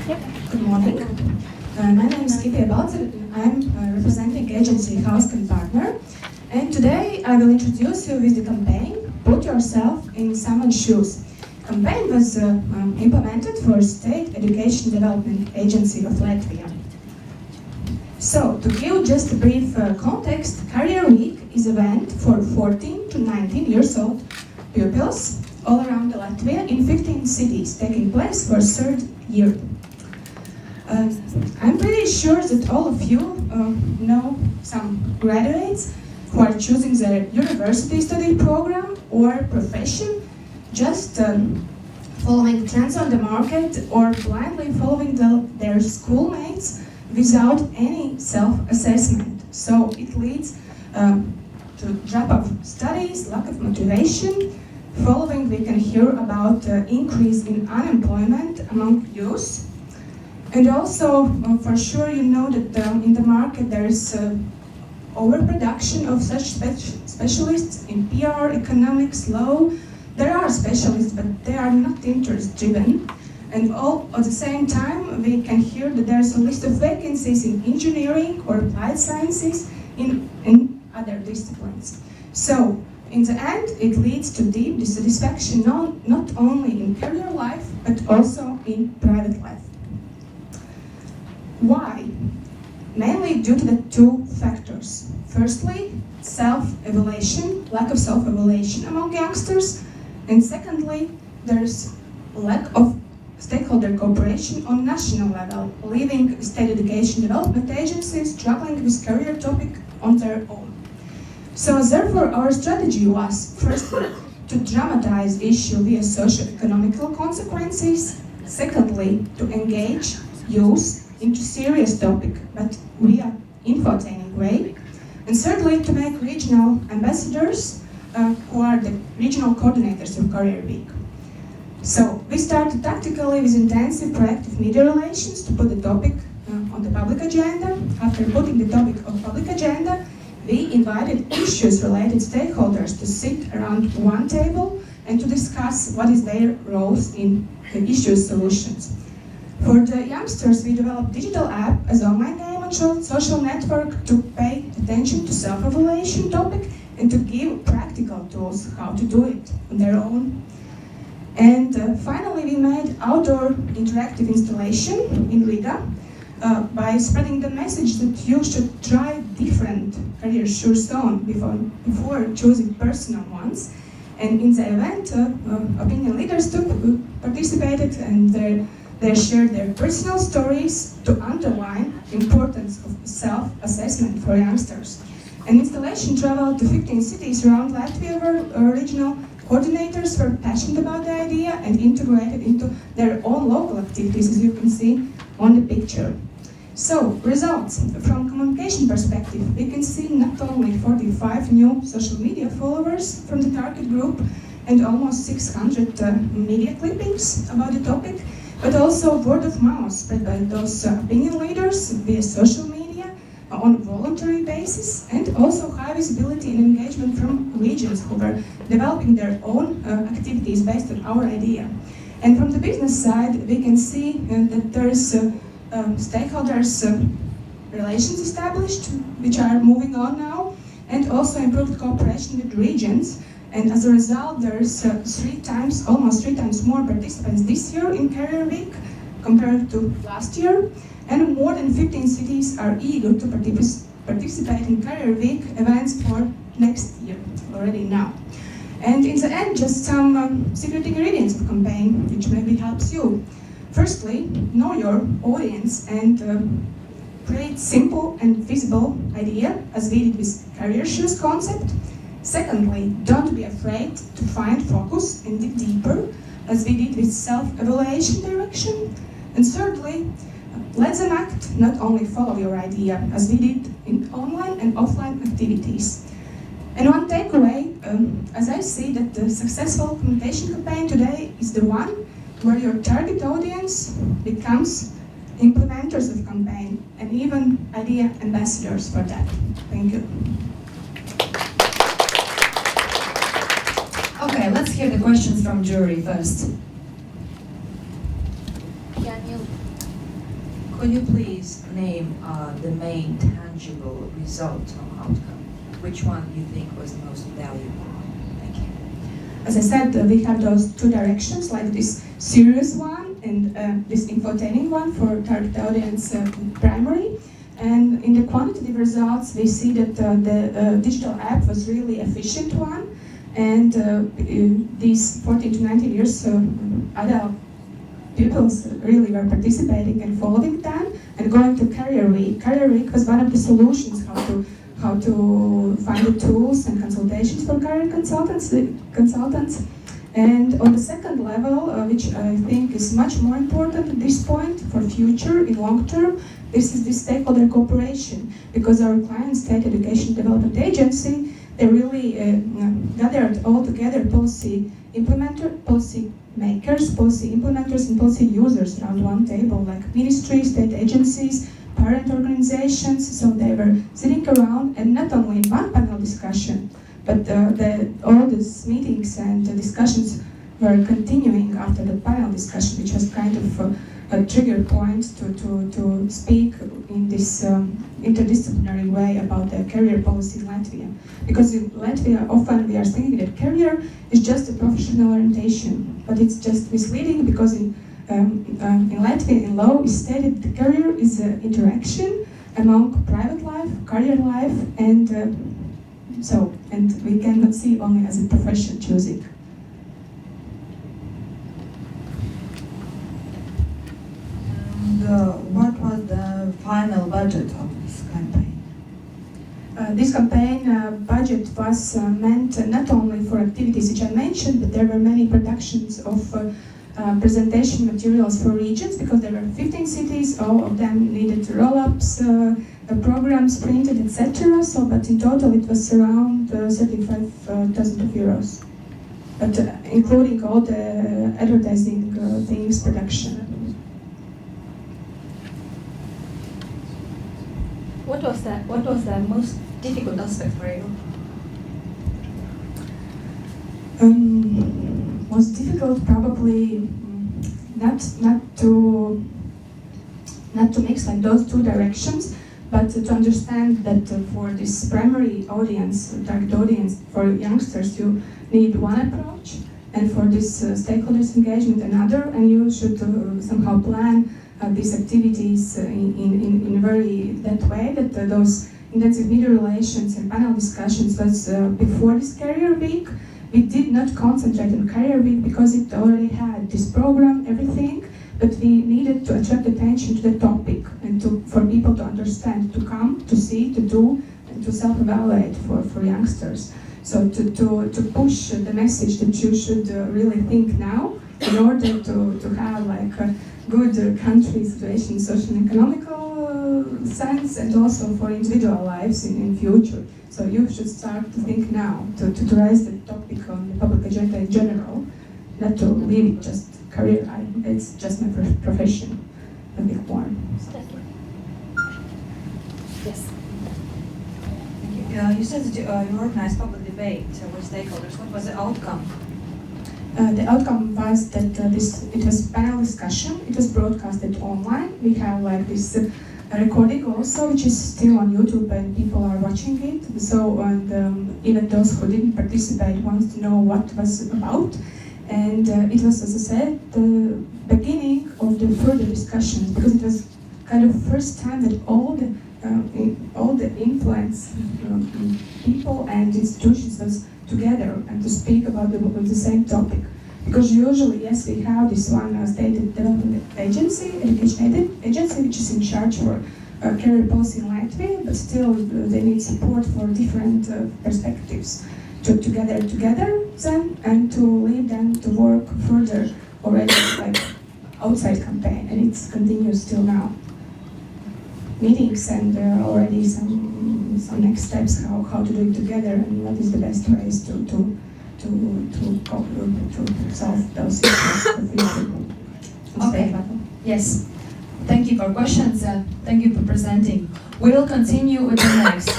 Good morning. My name is Kitty Balzer. I'm representing agency Hauska and Partner. And today I will introduce you with the campaign Put Yourself in Someone's Shoes. Campaign was implemented for State Education Development Agency of Latvia. So, to give just a brief context, Career Week is an event for 14 to 19 years old pupils all around Latvia in 15 cities, taking place for third year. I'm pretty sure that all of you know some graduates who are choosing their university study program or profession, just following trends on the market or blindly following their schoolmates without any self-assessment. So it leads to drop of studies, lack of motivation. Following, we can hear about increase in unemployment among youth. And also, for sure, you know that in the market there is overproduction of such specialists in PR, economics, law. There are specialists, but they are not interest-driven. And all at the same time, we can hear that there's a list of vacancies in engineering or applied sciences in other disciplines. So, in the end, it leads to deep dissatisfaction not only in career life, but also in private life. Why? Mainly due to the two factors. Firstly, self-evaluation, lack of self-evaluation among youngsters, and secondly, there's lack of stakeholder cooperation on national level, leaving state education development agencies struggling with career topic on their own. So therefore, our strategy was, firstly, to dramatize the issue via socio-economical consequences, secondly, to engage youth into serious topic, but via infotaining way, and thirdly, to make regional ambassadors who are the regional coordinators of Career Week. So we started tactically with intensive proactive media relations to put the topic on the public agenda. After putting the topic on public agenda, we invited issues-related stakeholders to sit around one table and to discuss what is their roles in the issue solutions. For the youngsters, we developed digital app as online game on social network to pay attention to self-evaluation topic and to give practical tools how to do it on their own. And finally, we made outdoor interactive installation in Riga by spreading the message that you should try different career shoes on before choosing personal ones. And in the event, opinion leaders participated and they shared their personal stories to underline the importance of self-assessment for youngsters. An installation traveled to 15 cities around Latvia where regional coordinators were passionate about the idea and integrated into their own local activities, as you can see on the picture. So, results. From communication perspective, we can see not only 45 new social media followers from the target group and almost 600 media clippings about the topic, but also word of mouth spread by those opinion leaders via social media on a voluntary basis, and also high visibility and engagement from regions who were developing their own activities based on our idea. And from the business side, we can see that there is stakeholders relations established, which are moving on now, and also improved cooperation with regions. And as a result, there's almost three times more participants this year in Career Week compared to last year. And more than 15 cities are eager to participate in Career Week events for next year, already now. And in the end, just some secret ingredients of campaign, which maybe helps you. Firstly, know your audience and create simple and visible idea, as we did with career shoes concept. Secondly, don't be afraid to find focus and dig deeper, as we did with self-evaluation direction. And thirdly, let them act, not only follow your idea, as we did in online and offline activities. And one takeaway, as I see that the successful communication campaign today is the one where your target audience becomes implementers of campaign and even idea ambassadors for that. Thank you. Okay, let's hear the questions from jury first. Can you Could you please name the main tangible result or outcome? Which one you think was the most valuable? Thank you. As I said, we have those two directions, like this serious one and this infotaining one for target audience primary. And in the quantitative results, we see that the digital app was really efficient one, and these 14 to 19 years adult pupils really were participating and following them and going to Career Week. Career Week was one of the solutions how to find the tools and consultations for career consultants. And on the second level, which I think is much more important at this point for future, in long term, this is the stakeholder cooperation, because our client, State Education Development Agency, they really gathered all together policy makers, policy implementers, and policy users around one table, like ministries, state agencies, parent organizations. So they were sitting around, and not only in one panel discussion, but all these meetings and discussions were continuing after the panel discussion, which was kind of a trigger point to speak in this interdisciplinary way about the career policy in Latvia. Because in Latvia, often we are thinking that career is just a professional orientation, but it's just misleading, because in Latvia, in law, is stated that career is an interaction among private life, career life, and we cannot see only as a profession choosing. What was the final budget of this campaign? This campaign budget was meant not only for activities which I mentioned, but there were many productions of presentation materials for regions, because there were 15 cities, all of them needed roll-ups, programs printed, etc. So, but in total it was around 35,000 euros, but including all the advertising things, production. What was the most difficult aspect for you? Most difficult probably not to mix like those two directions, but to understand that for this primary audience, target audience for youngsters, you need one approach, and for this stakeholders engagement another, and you should somehow plan these activities in a very that way that those intensive media relations and panel discussions was before this Career Week. We did not concentrate on Career Week because it already had this program, everything, but we needed to attract attention to the topic and for people to understand, to come, to see, to do, and to self-evaluate for youngsters. So to push the message that you should really think now in order to have like a good country situation, social and economical sense, and also for individual lives in future. So you should start to think now, to raise the topic on the public agenda in general, not to leave it just career. It's just my profession, a big one. Yes. You said that you organized public debate with stakeholders. What was the outcome? The outcome was that it was panel discussion. It was broadcasted online. We have like this recording also, which is still on YouTube, and people are watching it. So, and even those who didn't participate want to know what it was about. And it was, as I said, the beginning of the further discussions, because it was kind of first time that all the influence people and institutions was together and to speak about the same topic. Because usually, yes, we have this one state development agency, education agency, which is in charge for career policy in Latvia, but still they need support for different perspectives to together them and to lead them to work further already like outside campaign, and it continues still now. Meetings and already some next steps how to do it together and what is the best ways to solve those issues. Okay. Yes. Thank you for questions. Thank you for presenting. We will continue with the next.